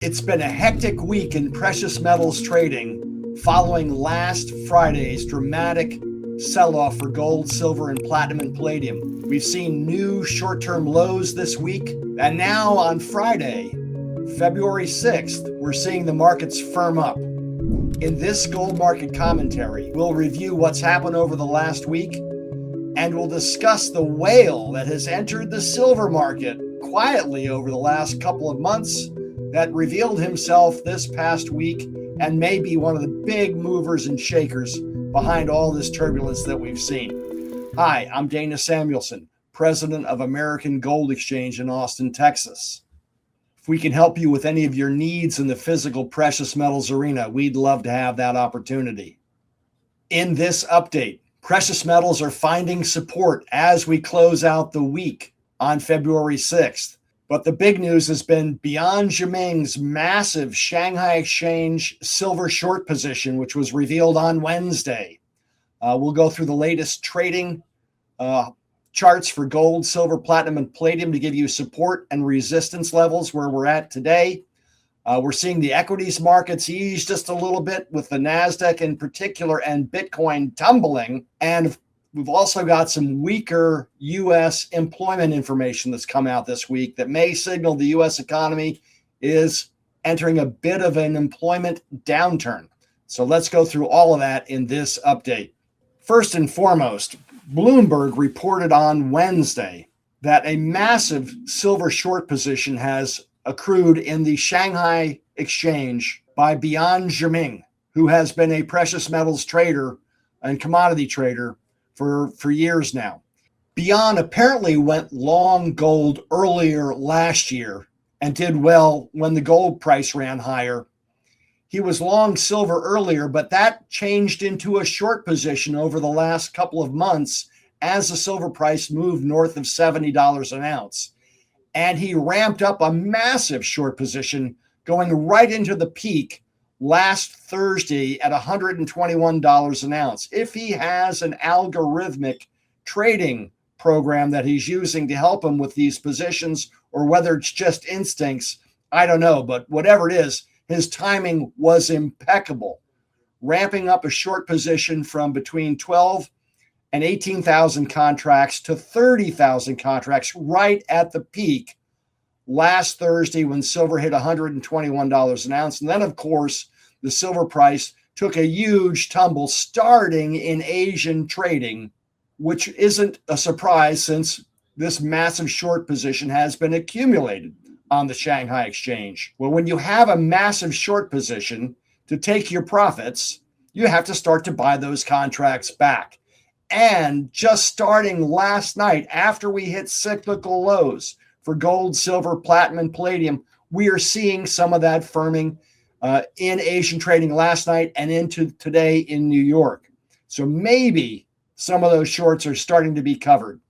It's been a hectic week in precious metals trading following last Friday's dramatic sell-off for gold, silver, and platinum and palladium. We've seen new short-term lows this week, and now on Friday, February 6th, we're seeing the markets firm up. In this gold market commentary, we'll review what's happened over the last week, and we'll discuss the whale that has entered the silver market quietly over the last couple of months that revealed himself this past week and may be one of the big movers and shakers behind all this turbulence that we've seen. Hi, I'm Dana Samuelson, president of American Gold Exchange in Austin, Texas. If we can help you with any of your needs in the physical precious metals arena, we'd love to have that opportunity. In this update, precious metals are finding support as we close out the week on February 6th. But the big news has been Bian Ximing's massive Shanghai Exchange silver short position, which was revealed on Wednesday. We'll go through the latest trading charts for gold, silver, platinum, and palladium to give you support and resistance levels where we're at today. We're seeing the equities markets ease just a little bit with the NASDAQ in particular and Bitcoin tumbling. And we've also got some weaker U.S. employment information that's come out this week that may signal the U.S. economy is entering a bit of an employment downturn. So let's go through all of that in this update. First and foremost, Bloomberg reported on Wednesday that a massive silver short position has accrued in the Shanghai Exchange by Bian Ximing, who has been a precious metals trader and commodity trader for years now. Bian apparently went long gold earlier last year and did well when the gold price ran higher. He was long silver earlier, but that changed into a short position over the last couple of months as the silver price moved north of $70 an ounce. And he ramped up a massive short position going right into the peak last Thursday at $121 an ounce. If he has an algorithmic trading program that he's using to help him with these positions, or whether it's just instincts, I don't know. But whatever it is, his timing was impeccable, ramping up a short position from between 12 and 18,000 contracts to 30,000 contracts right at the peak last Thursday when silver hit $121 an ounce. And then, of course, the silver price took a huge tumble starting in Asian trading, which isn't a surprise since this massive short position has been accumulated on the Shanghai Exchange. Well, when you have a massive short position, to take your profits, you have to start to buy those contracts back. And just starting last night, after we hit cyclical lows for gold, silver, platinum, and palladium, we are seeing some of that firming in Asian trading last night and into today in New York. So maybe some of those shorts are starting to be covered.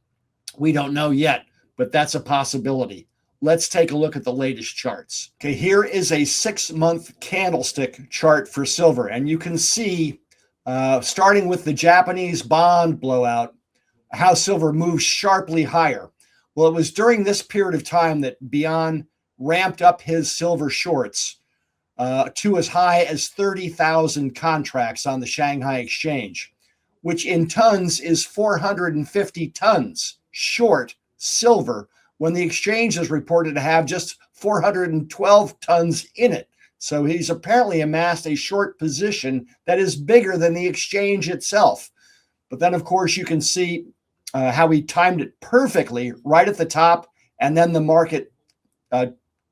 We don't know yet, but that's a possibility. Let's take a look at the latest charts. Okay, here is a 6-month candlestick chart for silver. And you can see, starting with the Japanese bond blowout, how silver moves sharply higher. Well, it was during this period of time that Bian ramped up his silver shorts to as high as 30,000 contracts on the Shanghai Exchange, which in tons is 450 tons short silver when the exchange is reported to have just 412 tons in it. So he's apparently amassed a short position that is bigger than the exchange itself. But then, of course, you can see how he timed it perfectly right at the top, and then the market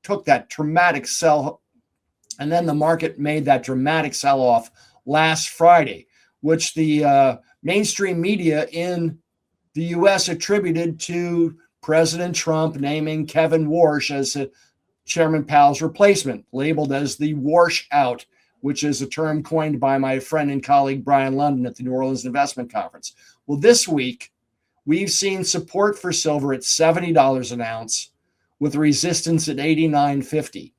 took that dramatic sell. And then the market made that dramatic sell-off last Friday, which the mainstream media in the U.S. attributed to President Trump naming Kevin Warsh as Chairman Powell's replacement, labeled as the Warsh out, which is a term coined by my friend and colleague Brian London at the New Orleans Investment Conference. Well, this week, we've seen support for silver at $70 an ounce with resistance at $89.50.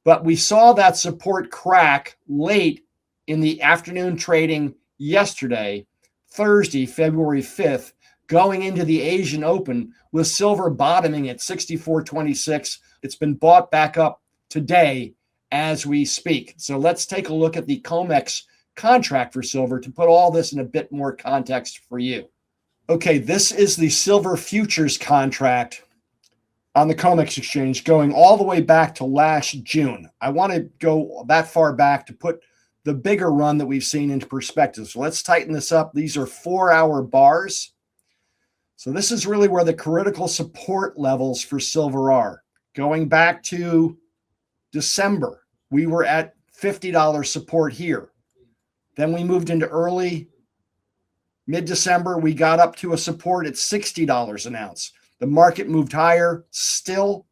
But we saw that support crack late in the afternoon trading yesterday, Thursday, February 5th, going into the Asian Open with silver bottoming at 64.26. It's been bought back up today as we speak. So let's take a look at the COMEX contract for silver to put all this in a bit more context for you. Okay, this is the silver futures contract on the COMEX exchange going all the way back to last June. I want to go that far back to put the bigger run that we've seen into perspective. So let's tighten this up. These are 4-hour bars. So this is really where the critical support levels for silver are. Going back to December, we were at $50 support here. Then we moved into early mid-December. We got up to a support at $60 an ounce. The market moved higher. Still,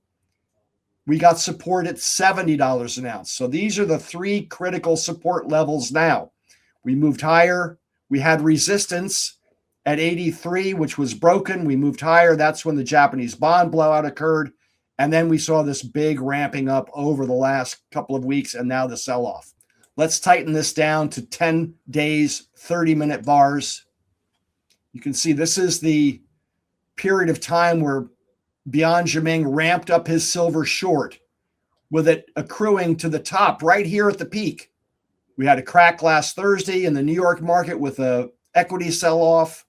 we got support at $70 an ounce. So these are the three critical support levels now. We moved higher. We had resistance at 83, which was broken. We moved higher. That's when the Japanese bond blowout occurred. And then we saw this big ramping up over the last couple of weeks and now the sell-off. Let's tighten this down to 10 days, 30-minute bars. You can see this is the period of time where Bian Ximing ramped up his silver short, with it accruing to the top right here at the peak. We had a crack last Thursday in the New York market with a equity sell-off.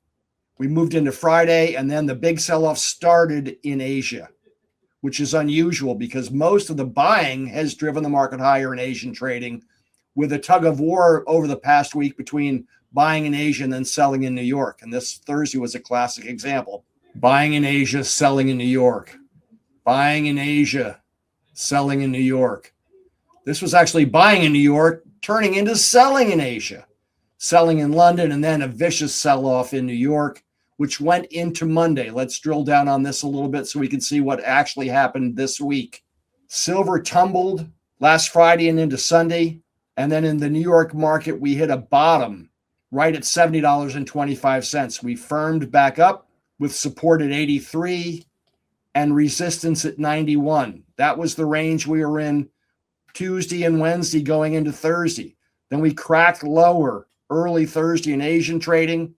We moved into Friday, and then the big sell-off started in Asia, which is unusual because most of the buying has driven the market higher in Asian trading, with a tug of war over the past week between buying in Asia and then selling in New York. And this Thursday was a classic example. Buying in Asia, selling in New York. Buying in Asia, selling in New York. This was actually buying in New York, turning into selling in Asia. Selling in London, and then a vicious sell-off in New York, which went into Monday. Let's drill down on this a little bit so we can see what actually happened this week. Silver tumbled last Friday and into Sunday. And then in the New York market, we hit a bottom right at $70.25. We firmed back up with support at 83 and resistance at 91. That was the range we were in Tuesday and Wednesday going into Thursday. Then we cracked lower early Thursday in Asian trading,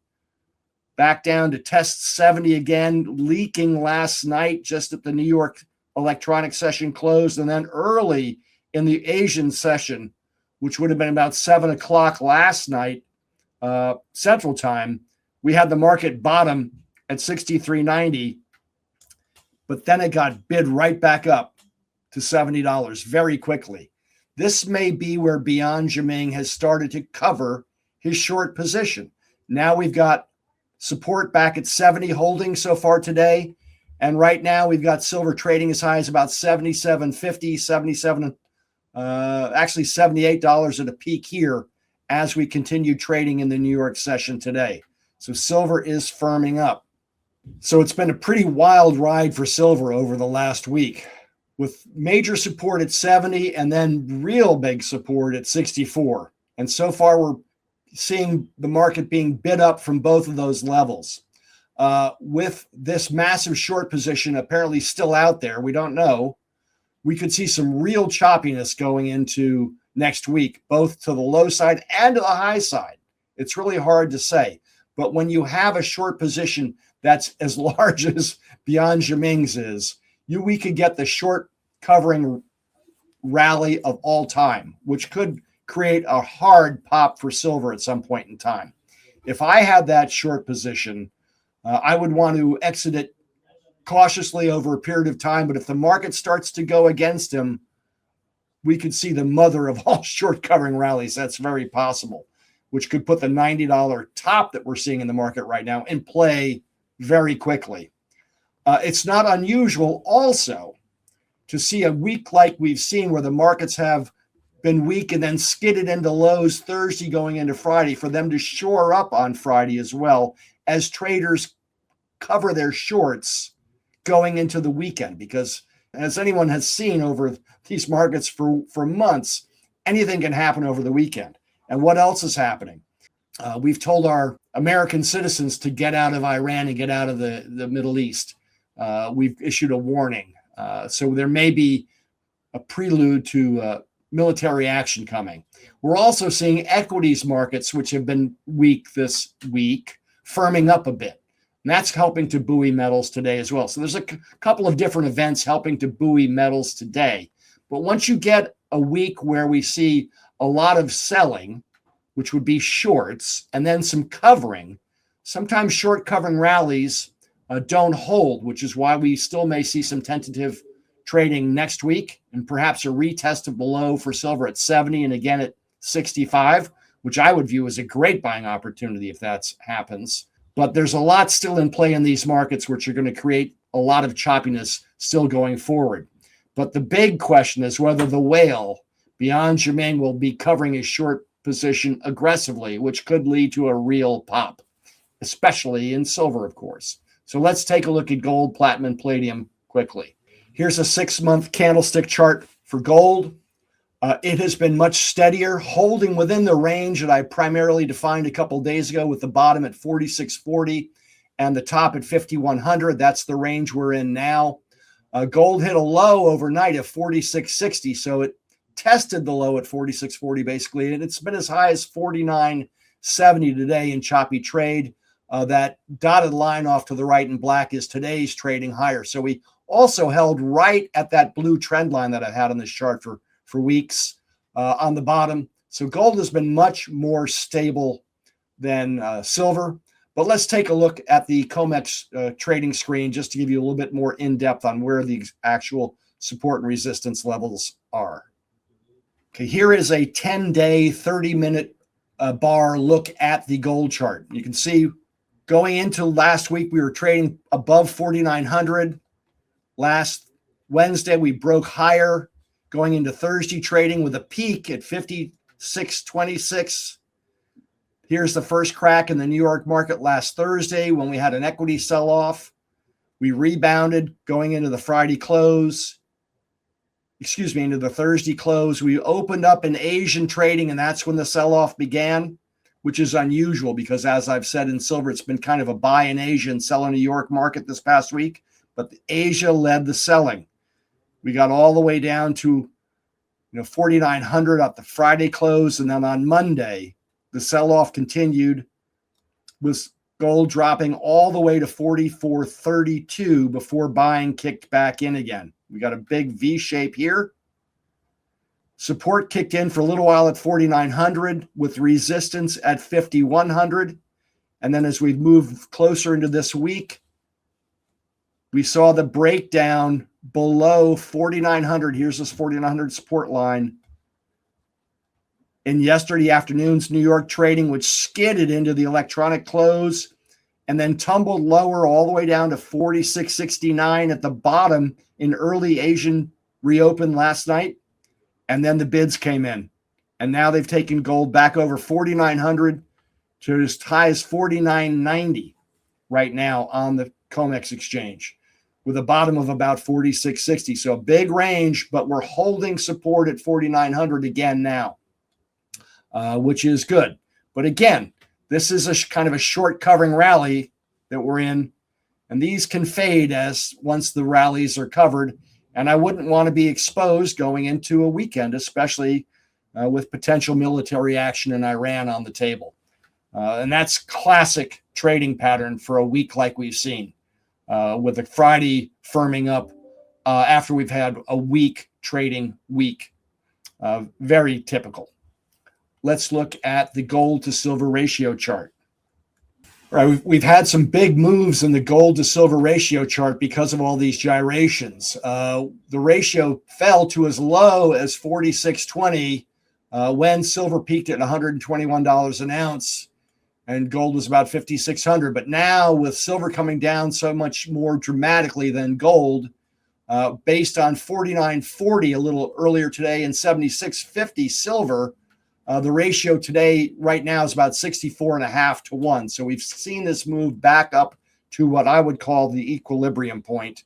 back down to test 70 again, leaking last night just at the New York electronic session closed. And then early in the Asian session, which would have been about 7 o'clock last night, Central Time, we had the market bottom at 63.90, but then it got bid right back up to $70 very quickly. This may be where Bian Ximing has started to cover his short position. Now we've got support back at 70 holding so far today. And right now we've got silver trading as high as about 77.50, 77, actually $78 at a peak here as we continue trading in the New York session today. So silver is firming up. So it's been a pretty wild ride for silver over the last week, with major support at 70 and then real big support at 64. And so far we're seeing the market being bid up from both of those levels. With this massive short position apparently still out there, we don't know, we could see some real choppiness going into next week, both to the low side and to the high side. It's really hard to say. But when you have a short position that's as large as Bian Ximing's is, we could get the short covering rally of all time, which could create a hard pop for silver at some point in time. If I had that short position, I would want to exit it cautiously over a period of time. But if the market starts to go against him, we could see the mother of all short covering rallies. That's very possible, which could put the $90 top that we're seeing in the market right now in play very quickly. It's not unusual also to see a week like we've seen where the markets have been weak and then skidded into lows Thursday going into Friday, for them to shore up on Friday as well as traders cover their shorts going into the weekend. Because as anyone has seen over these markets for months, anything can happen over the weekend. And what else is happening? We've told our American citizens to get out of Iran and get out of the Middle East. We've issued a warning. So there may be a prelude to military action coming. We're also seeing equities markets, which have been weak this week, firming up a bit. And that's helping to buoy metals today as well. So there's a couple of different events helping to buoy metals today. But once you get a week where we see a lot of selling, which would be shorts, and then some covering, sometimes short covering rallies don't hold, which is why we still may see some tentative trading next week and perhaps a retest of below for silver at 70 and again at 65, which I would view as a great buying opportunity if that happens. But there's a lot still in play in these markets, which are going to create a lot of choppiness still going forward. But the big question is whether the whale, Bian Ximing, will be covering a short position aggressively, which could lead to a real pop, especially in silver, of course. So let's take a look at gold, platinum, and palladium quickly. Here's a 6-month candlestick chart for gold. It has been much steadier, holding within the range that I primarily defined a couple days ago with the bottom at 46.40 and the top at 5,100. That's the range we're in now. Gold hit a low overnight of 46.60, so it tested the low at 46.40 basically, and it's been as high as 49.70 today in choppy trade. That dotted line off to the right in black is today's trading higher. So we also held right at that blue trend line that I've had on this chart for weeks on the bottom. So gold has been much more stable than silver. But let's take a look at the COMEX trading screen just to give you a little bit more in-depth on where the actual support and resistance levels are. Okay, here is a 10-day, 30-minute bar look at the gold chart. You can see going into last week, we were trading above 4,900. Last Wednesday, we broke higher, going into Thursday trading with a peak at 56.26. Here's the first crack in the New York market last Thursday when we had an equity sell-off. We rebounded going into the Friday close. Into the Thursday close. We opened up in Asian trading, and that's when the sell-off began, which is unusual because, as I've said in silver, it's been kind of a buy in Asia and sell in New York market this past week. But Asia led the selling. We got all the way down to 4,900 at the Friday close, and then on Monday, the sell-off continued with gold dropping all the way to 44.32 before buying kicked back in again. We got a big V shape here. Support kicked in for a little while at 4,900 with resistance at 5,100. And then as we've moved closer into this week, we saw the breakdown below 4,900. Here's this 4,900 support line. In yesterday afternoon's New York trading, which skidded into the electronic close and then tumbled lower all the way down to 46.69 at the bottom in early Asian reopen last night. And then the bids came in. And now they've taken gold back over 4,900 to as high as 49.90 right now on the COMEX exchange with a bottom of about 46.60. So a big range, but we're holding support at 4,900 again now. Which is good. But again, this is a kind of a short covering rally that we're in, and these can fade as once the rallies are covered, and I wouldn't want to be exposed going into a weekend, especially with potential military action in Iran on the table. And that's classic trading pattern for a week like we've seen, with a Friday firming up after we've had a weak trading week. Very typical. Let's look at the gold to silver ratio chart. All right, we've had some big moves in the gold to silver ratio chart because of all these gyrations. The ratio fell to as low as 46.20 when silver peaked at $121 an ounce and gold was about 5,600. But now with silver coming down so much more dramatically than gold, based on 49.40 a little earlier today and 76.50 silver, the ratio today right now is about 64.5 to 1. So we've seen this move back up to what I would call the equilibrium point.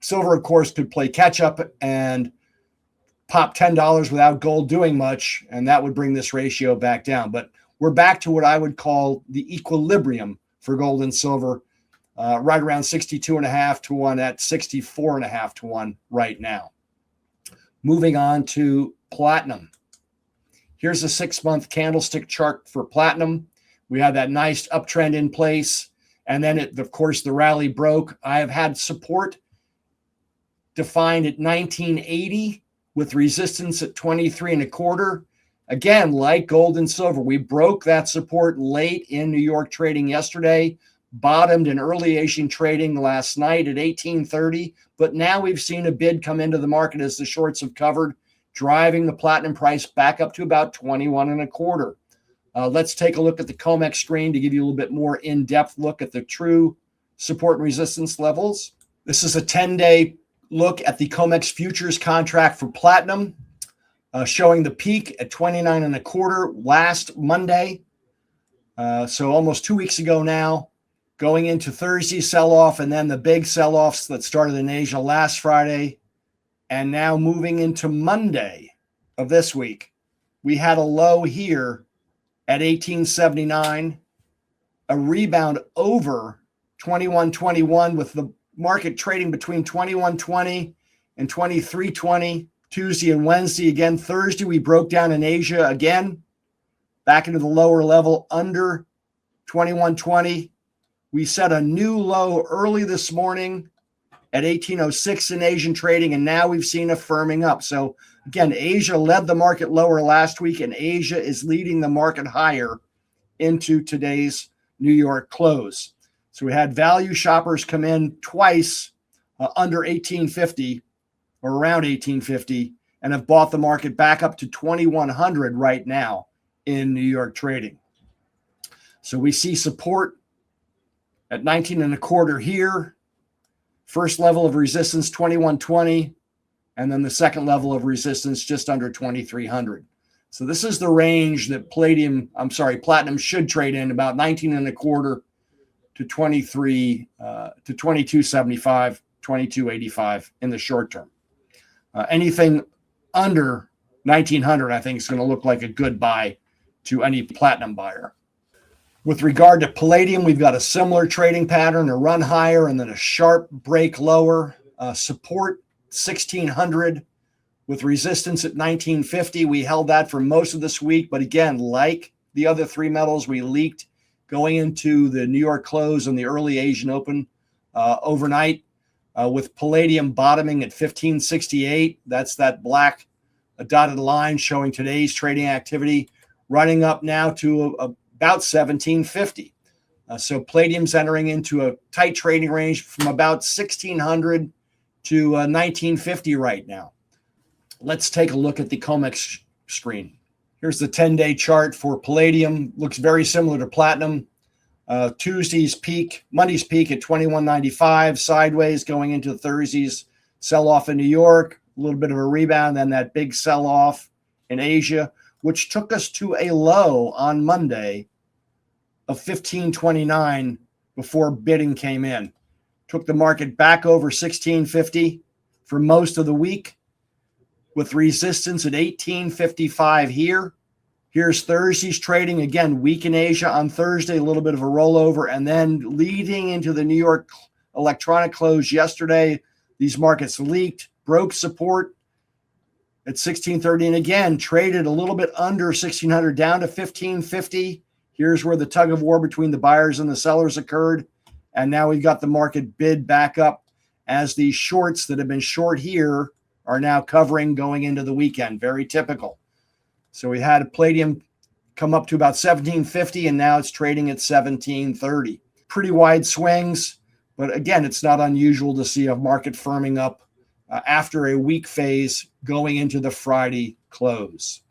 Silver, of course, could play catch up and pop $10 without gold doing much, and that would bring this ratio back down. But we're back to what I would call the equilibrium for gold and silver, right around 62.5 to 1 at 64.5 to 1 right now. Moving on to platinum. Here's a 6-month candlestick chart for platinum. We had that nice uptrend in place. And then, of course, the rally broke. I have had support defined at 1980 with resistance at 23 and a quarter. Again, like gold and silver, we broke that support late in New York trading yesterday, bottomed in early Asian trading last night at 1830, but now we've seen a bid come into the market as the shorts have covered, driving the platinum price back up to about 21 and a quarter. Let's take a look at the COMEX screen to give you a little bit more in-depth look at the true support and resistance levels. This is a 10-day look at the COMEX futures contract for platinum, showing the peak at 29 and a quarter last Monday. So almost 2 weeks ago now, going into Thursday sell-off and then the big sell-offs that started in Asia last Friday. And now moving into Monday of this week, we had a low here at 1879, a rebound over 2121 with the market trading between 2120 and 2320 Tuesday and Wednesday. Again, Thursday, we broke down in Asia again, back into the lower level under 2120. We set a new low early this morning at 1806 in Asian trading, and now we've seen a firming up. So again, Asia led the market lower last week, and Asia is leading the market higher into today's New York close. So we had value shoppers come in twice under 1850 or around 1850 and have bought the market back up to 2100 right now in New York trading. So we see support at 19 and a quarter here. First level of resistance, 2120, and then the second level of resistance just under 2300. So this is the range that platinum should trade in, about 19 and a quarter to 23 to 2275, 2285 in the short term. Anything under 1900, I think, is going to look like a good buy to any platinum buyer. With regard to palladium, we've got a similar trading pattern, a run higher and then a sharp break lower. Support 1600 with resistance at 1950. We held that for most of this week, but again, like the other three metals, we leaked going into the New York close and the early Asian open overnight, with palladium bottoming at 1568. That's that black dotted line showing today's trading activity, running up now to about 1750. So palladium's entering into a tight trading range from about 1600 to 1950 right now. Let's take a look at the COMEX screen. Here's the 10-day chart for palladium. Looks very similar to platinum. Monday's peak at 2195, sideways going into Thursday's sell-off in New York, a little bit of a rebound, then that big sell-off in Asia, which took us to a low on Monday of 1529 before bidding came in. Took the market back over 1650 for most of the week, with resistance at 1855 here. Here's Thursday's trading. Again, weak in Asia on Thursday, a little bit of a rollover, and then leading into the New York electronic close yesterday, these markets leaked, broke support at 1630, and again, traded a little bit under 1600 down to 1550. Here's where the tug of war between the buyers and the sellers occurred. And now we've got the market bid back up as these shorts that have been short here are now covering going into the weekend. Very typical. So we had palladium come up to about 1750, and now it's trading at 1730. Pretty wide swings, but again, it's not unusual to see a market firming up after a weak phase going into the Friday close.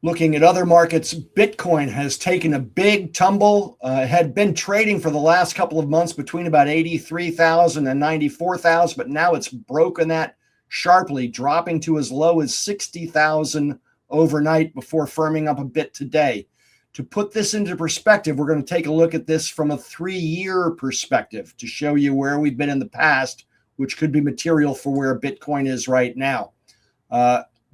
Looking at other markets, Bitcoin has taken a big tumble. Had been trading for the last couple of months between about 83,000 and 94,000, but now it's broken that sharply, dropping to as low as 60,000 overnight before firming up a bit today. To put this into perspective, we're going to take a look at this from a 3-year perspective to show you where we've been in the past, which could be material for where Bitcoin is right now.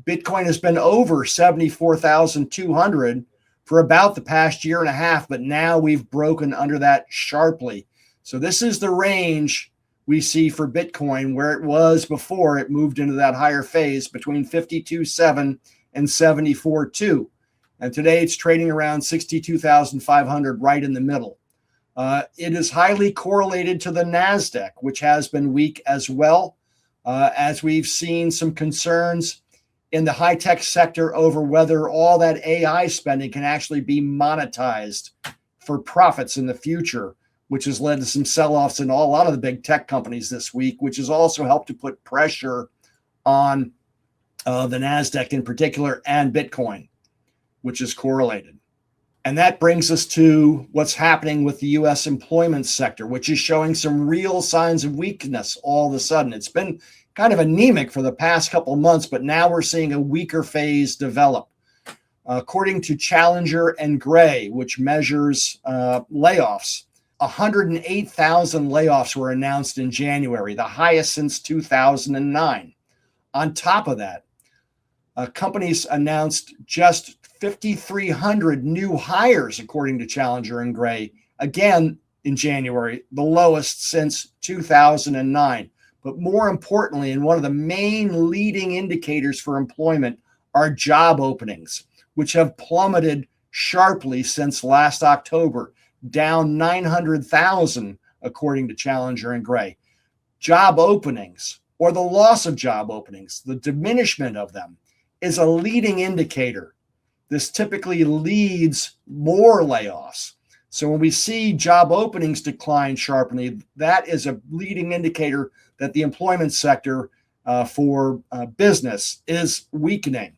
Bitcoin has been over 74,200 for about the past year and a half, but now we've broken under that sharply. So this is the range we see for Bitcoin where it was before it moved into that higher phase between 52.7 and 74.2. And today it's trading around 62,500 right in the middle. It is highly correlated to the NASDAQ, which has been weak as well. as we've seen some concerns in the high-tech sector over whether all that AI spending can actually be monetized for profits in the future, which has led to some sell-offs in a lot of the big tech companies this week, which has also helped to put pressure on the NASDAQ in particular and Bitcoin, which is correlated. And that brings us to what's happening with the U.S. employment sector, which is showing some real signs of weakness all of a sudden. It's been kind of anemic for the past couple of months, but now we're seeing a weaker phase develop. According to Challenger and Gray, which measures layoffs, 108,000 layoffs were announced in January, the highest since 2009. On top of that, companies announced just 5,300 new hires, according to Challenger and Gray, again in January, the lowest since 2009. But more importantly, and one of the main leading indicators for employment are job openings, which have plummeted sharply since last October, down 900,000, according to Challenger and Gray. Job openings, or the loss of job openings, the diminishment of them, is a leading indicator. This typically leads more layoffs. So when we see job openings decline sharply, that is a leading indicator that the employment sector for business is weakening.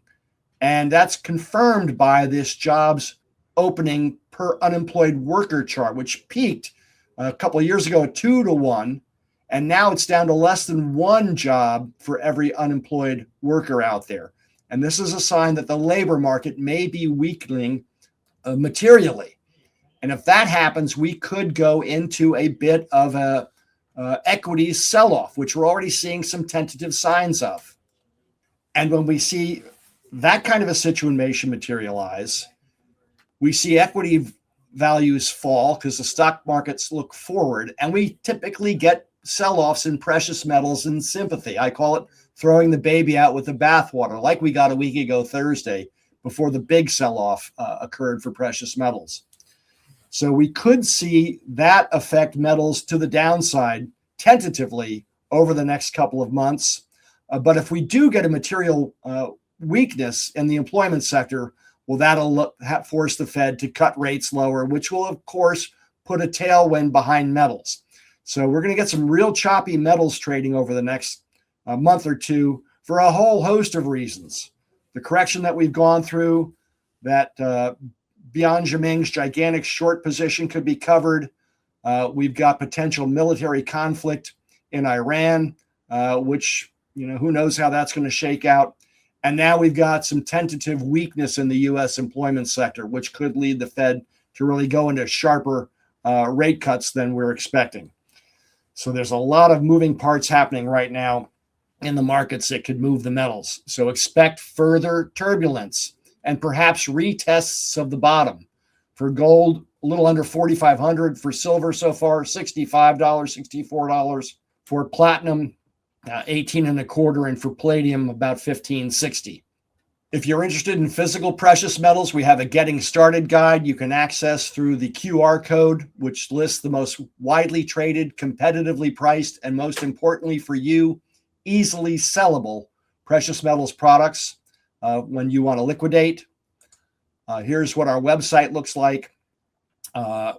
And that's confirmed by this jobs opening per unemployed worker chart, which peaked a couple of years ago at 2 to 1. And now it's down to less than one job for every unemployed worker out there. And this is a sign that the labor market may be weakening materially. And if that happens, we could go into a bit of a equities sell-off, which we're already seeing some tentative signs of. And when we see that kind of a situation materialize, we see equity values fall because the stock markets look forward, and we typically get sell-offs in precious metals and sympathy. I call it throwing the baby out with the bathwater, like we got a week ago Thursday before the big sell-off occurred for precious metals. So we could see that affect metals to the downside tentatively over the next couple of months. But if we do get a material weakness in the employment sector, well, that'll force the Fed to cut rates lower, which will, of course, put a tailwind behind metals. So we're going to get some real choppy metals trading over the next month or two for a whole host of reasons. The correction that we've gone through, that Bian Ximing's gigantic short position could be covered. We've got potential military conflict in Iran, which, who knows how that's going to shake out. And now we've got some tentative weakness in the U.S. employment sector, which could lead the Fed to really go into sharper rate cuts than we're expecting. So there's a lot of moving parts happening right now in the markets that could move the metals. So expect further turbulence and perhaps retests of the bottom. For gold, a little under 4,500. For silver so far, $65, $64. For platinum, 18 and a quarter, and for palladium, about 15.60. If you're interested in physical precious metals, we have a getting started guide you can access through the QR code, which lists the most widely traded, competitively priced, and most importantly for you, easily sellable precious metals products when you want to liquidate. Here's what our website looks like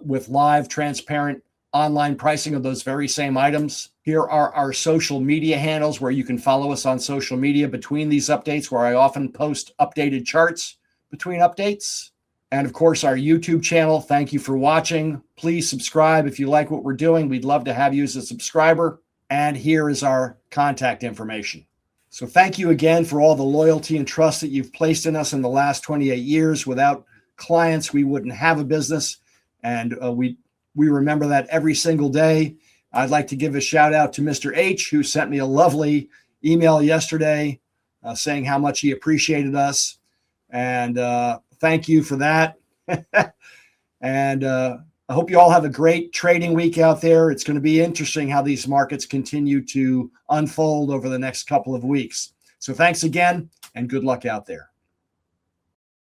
with live, transparent online pricing of those very same items. Here are our social media handles where you can follow us on social media between these updates, where I often post updated charts between updates. And of course, our YouTube channel. Thank you for watching. Please subscribe if you like what we're doing. We'd love to have you as a subscriber. And here is our contact information. So thank you again for all the loyalty and trust that you've placed in us in the last 28 years. Without clients, we wouldn't have a business. And we remember that every single day. I'd like to give a shout out to Mr. H, who sent me a lovely email yesterday saying how much he appreciated us. And thank you for that. And I hope you all have a great trading week out there. It's going to be interesting how these markets continue to unfold over the next couple of weeks. So thanks again, and good luck out there.